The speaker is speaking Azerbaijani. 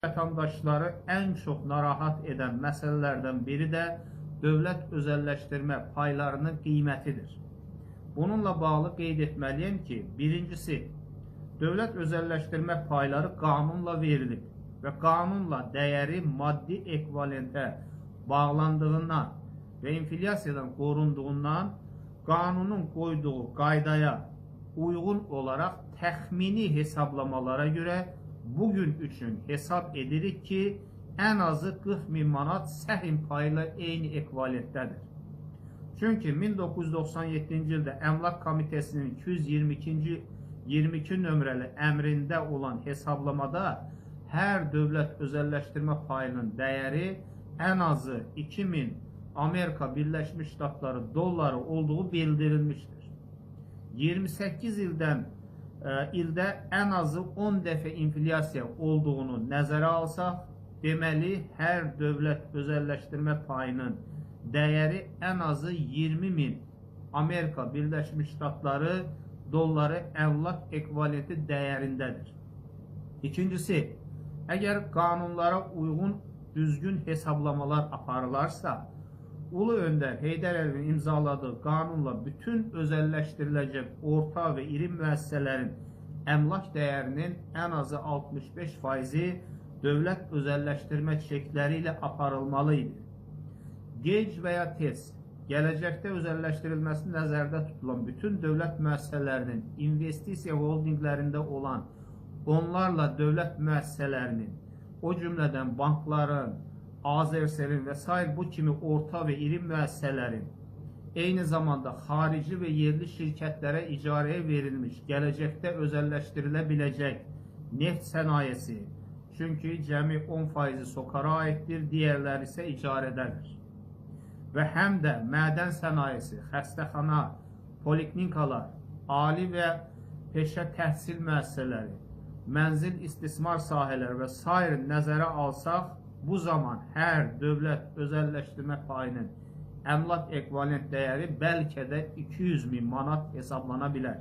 Vətəndaşları ən çox narahat edən məsələlərdən biri də dövlət özəlləşdirmə paylarının qiymətidir. Bununla bağlı qeyd etməliyəm ki, birincisi, dövlət özəlləşdirmə payları qanunla verilib və qanunla dəyəri maddi ekvivalentə bağlandığından və inflyasiyadan qorunduğundan qanunun qoyduğu qaydaya uyğun olaraq təxmini hesablamalara görə bugün üçün hesab edirik ki, ən azı 40.000 manat səhm payı ilə eyni ekvivalentdədir. Çünki 1997-ci ildə Əmlak Komitəsinin 222 nömrəli əmrində olan hesablamada hər dövlət özəlləşdirmə payının dəyəri ən azı 2000 Amerika Birləşmiş Ştatları dolları olduğu bildirilmişdir. 28 ildə ən azı 10 dəfə inflyasiya olduğunu nəzərə alsaq, deməli, hər dövlət özəlləşdirmə payının dəyəri ən azı 20.000 Amerika Birləşmiş Ştatları dolları əmlak ekvivalenti dəyərindədir. İkincisi, əgər qanunlara uyğun düzgün hesablamalar aparılarsa, Ulu Öndər Heydər Əliyevin imzaladığı qanunla bütün özəlləşdiriləcək orta və iri müəssisələrin əmlak dəyərinin ən azı 65%-i dövlət özəlləşdirmə çekləri ilə aparılmalı idi. Gec və ya tez, gələcəkdə özəlləşdirilməsi nəzərdə tutulan bütün dövlət müəssisələrinin investisiya holdinglərində olan onlarla dövlət müəssisələrinin, o cümlədən bankların, Azerselin və s. bu kimi orta və iri müəssisələrin, eyni zamanda xarici və yerli şirkətlərə icarəyə verilmiş, gələcəkdə özəlləşdirilə biləcək neft sənayesi, çünki cəmi 10%-i SOCAR-a aiddir, digərləri isə icarədədir. Və həm də mədən sənayesi, xəstəxana, poliklinikalar, ali və peşə təhsil müəssisələri, mənzil istismar sahələri və s. nəzərə alsaq, bu zaman hər dövlət özəlləşdirmə payının əmlak ekvivalent dəyəri bəlkə də 200.000 manat hesablana bilər.